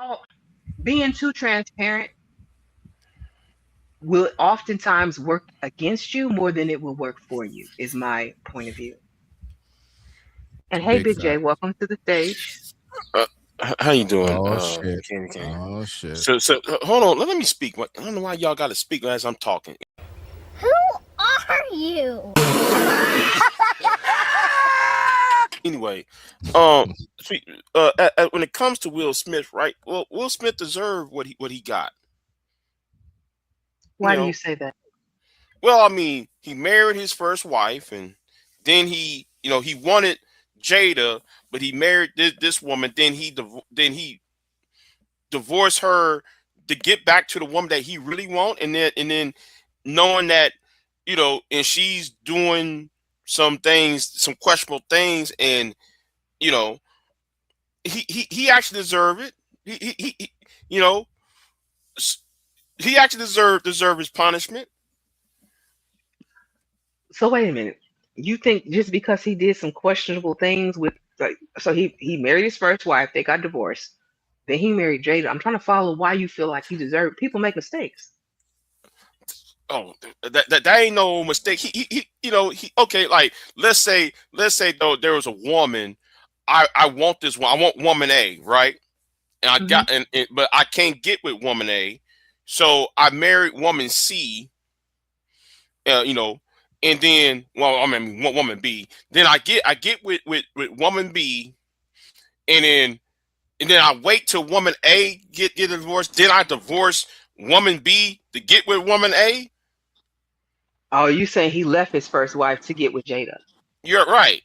all being too transparent will oftentimes work against you more than it will work for you, is my point of view. And hey, Big Big J, fact. welcome to the stage. Uh, how you doing, Oh shit. Candy Cane? Oh shit. So hold on. Let me speak. I don't know why y'all got to speak as I'm talking. Who are you? Anyway, see, when it comes to Will Smith, right? Well, Will Smith deserved what he got. You Why do you know, say that? well, I mean, he married his first wife, and then he wanted Jada, but he married this woman. Then he divorced her to get back to the woman that he really want, and then knowing that and she's doing some things, some questionable things, and you know he actually deserved it. He you know s- he actually deserve his punishment. So wait a minute. You think just because he did some questionable things with, like, so he married his first wife, they got divorced, then he married Jada. I'm trying to follow why you feel like he deserved. People make mistakes. Oh, that ain't no mistake. He okay. Like let's say though there was a woman. I want this one. I want woman A, right? And I Hmm. got but I can't get with woman A, so I married woman C. Uh, you know, and then I mean woman B. Then I get with woman B, and then I wait till woman A get a divorce. Then I divorce woman B to get with woman A. Oh, you saying he left his first wife to get with Jada? You're right.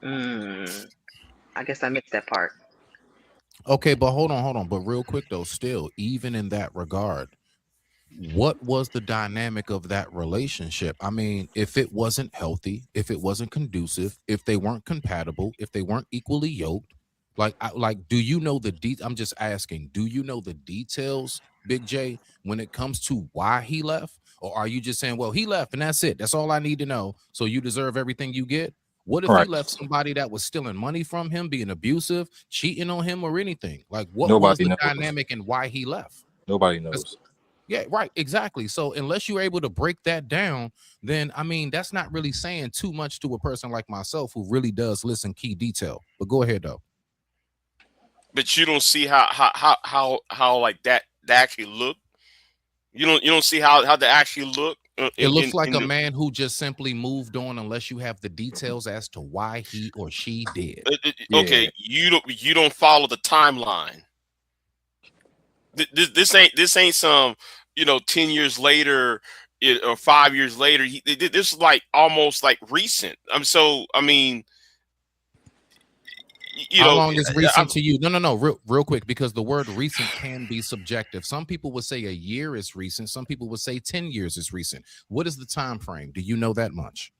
Mm, I guess I missed that part. Okay, but hold on. But real quick though, still, even in that regard, what was the dynamic of that relationship? I mean, if it wasn't healthy, if it wasn't conducive, if they weren't compatible, if they weren't equally yoked, do you know I'm just asking, do you know the details, Big J, when it comes to why he left? Or are you just saying, well, he left and that's it? That's all I need to know. So you deserve everything you get? What if he Right. left somebody that was stealing money from him, being abusive, cheating on him, or anything? Like, what was Nobody the knows. dynamic and why he left? Nobody That's knows. yeah, right, exactly. So unless you're able to break that down, then I mean that's not really saying too much to a person like myself who really does listen key detail. But go ahead though. But you don't see how like that actually look. You don't see how they actually look It in looks like in a the man who just simply moved on unless you have the details as to why he or she did. Yeah. okay. You don't follow the timeline. This ain't some 10 years later, or 5 years later. This is like almost like recent. I mean, you How know, long is I, recent to you? No. Real quick, because the word recent can be subjective. Some people would say a year is recent. Some people would say 10 years is recent. What is the time frame? Do you know that much?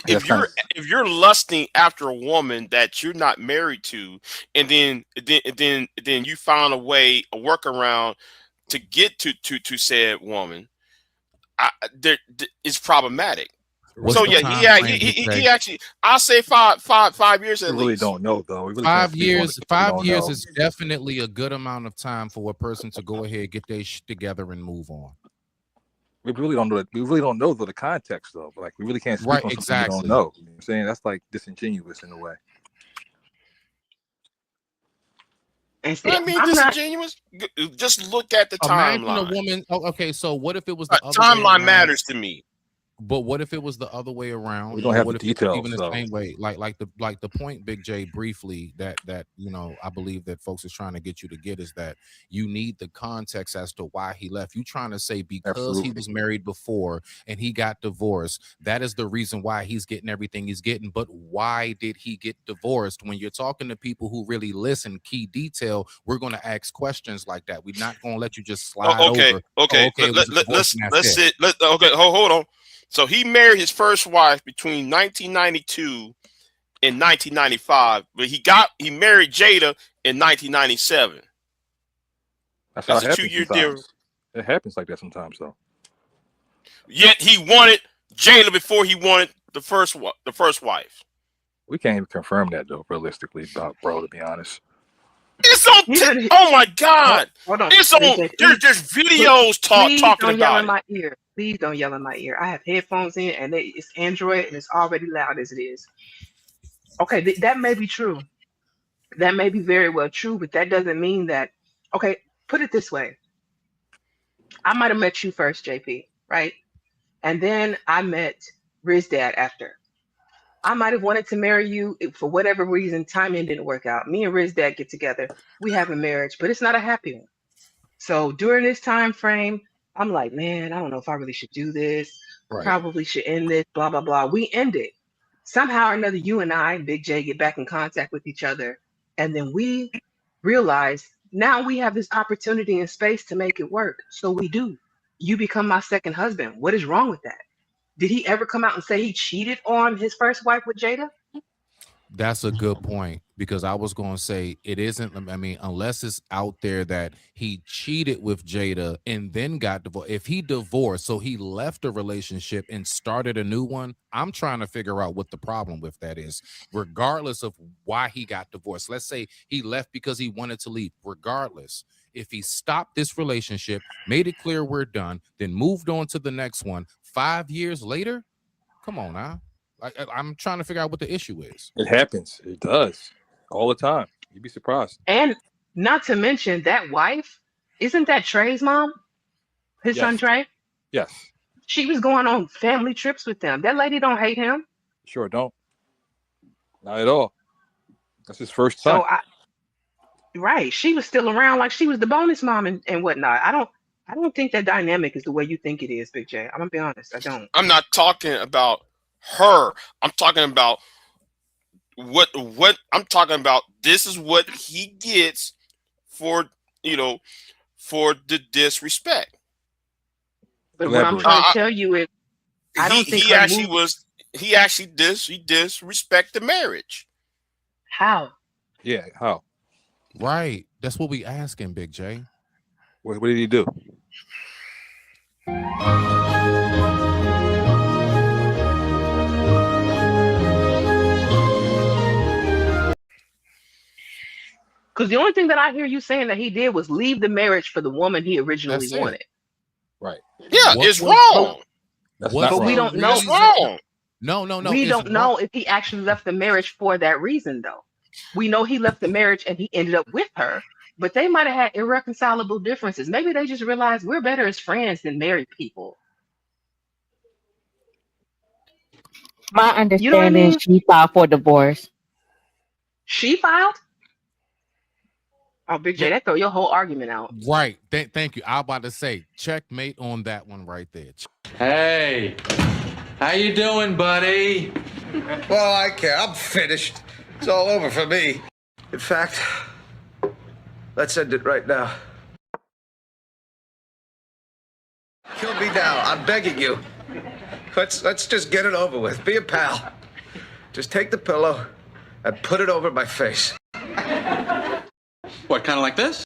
That's if kind you're of if you're lusting after a woman that you're not married to, and then you found a workaround to get to said woman, it's problematic. What's So the yeah, time frame, Big he J? actually, I'll say five years we at really least. don't know though. We really can't Five speak on it years. because we Five don't years know. is definitely a good amount of time for a person to go ahead, get their shit together, and move on. We really don't know that. We really don't know the context though. Like we really can't Right, speak on something we don't exactly. know. You know what I'm saying that's like disingenuous in a way. And see, I mean, I'm not. disingenuous. Just look at the Imagine a timeline. woman. Oh, okay, so what if it was the other way Timeline around? matters to me. But what if it was the other way We around, don't or have the what if it was even details the though. same way? Like the point, Big J, briefly that I believe that folks is trying to get you to get is that you need the context as to why he left. You trying to say because he Absolutely. was married before and he got divorced, that is the reason why he's getting everything he's getting. But why did he get divorced? When you're talking to people who really listen, key detail, we're going to ask questions like that. We're not going to let you just slide Okay, over. Oh, okay. okay, it was a divorce and that's Let's it. sit. Okay, hold on. So he married his first wife between 1992 and 1995, but he married Jada in 1997. That's how That's it a two happens year difference. sometimes. It happens like that sometimes though. Yet he wanted Jada before he wanted the first wife. We can't even confirm that though, realistically, bro. To be honest, It's on. Even- Oh my God! Hold on. It's on. BJ, There's videos please talking don't yell about in it. my ear. Please don't yell in my ear. I have headphones in, and it's Android, and it's already loud as it is. Okay, that may be true. That may be very well true, but that doesn't mean that. Okay, put it this way. I might have met you first, JP, right? And then I met Riz Dad after. I might have wanted to marry you for whatever reason. Timing didn't work out. Me and Riz Dad get together. We have a marriage, but it's not a happy one. So during this time frame, I'm like, man, I don't know if I really should do this. Right. Probably should end this, blah, blah, blah. We end it. Somehow or another, you and I, Big J, get back in contact with each other. And then we realize now we have this opportunity and space to make it work. So we do. You become my second husband. What is wrong with that? Did he ever come out and say he cheated on his first wife with Jada? That's a good point, because I was going to say it isn't. I mean, unless it's out there that he cheated with Jada and then got divorced. If he divorced, so he left a relationship and started a new one, I'm trying to figure out what the problem with that is, regardless of why he got divorced. Let's say he left because he wanted to leave. Regardless, if he stopped this relationship, made it clear we're done, then moved on to the next one 5 years later, come on now. I'm trying to figure out what the issue is. It happens. It does all the time. You'd be surprised. And not to mention that wife, isn't that Trey's mom? His Yes. son Trey? Yes, She was going on family trips with them. That lady don't hate him. sure don't. Not at all. That's his first son. So right. She was still around like she was the bonus mom and whatnot. I don't think that dynamic is the way you think it is, Big J. I'm gonna be honest. I don't. I'm not talking about her. I'm talking about what I'm talking about. This is what he gets for for the disrespect. But what I'm Elaborate. trying to tell you is I don't think he her actually move- he disrespect the marriage. how. Yeah, how? Right. That's what we asking, Big J. What did he do? Because the only thing that I hear you saying that he did was leave the marriage for the woman he originally That's it. wanted. Right. Yeah, What it's was- wrong. That's What- not But we wrong. don't know. It's wrong. No. We it's don't know if he actually left the marriage for that reason, though. We know he left the marriage and he ended up with her, but they might have had irreconcilable differences. Maybe they just realized we're better as friends than married people. My understanding, You know what I mean? she filed for divorce. She filed? Oh, Big J, that throw your whole argument out. Right. Thank you. I was about to say checkmate on that one right there. Hey, how you doing, buddy? Well, I care. I'm finished. It's all over for me. In fact, let's end it right now. Kill me now. I'm begging you. Let's just get it over with. Be a pal. Just take the pillow and put it over my face. What, kind of like this?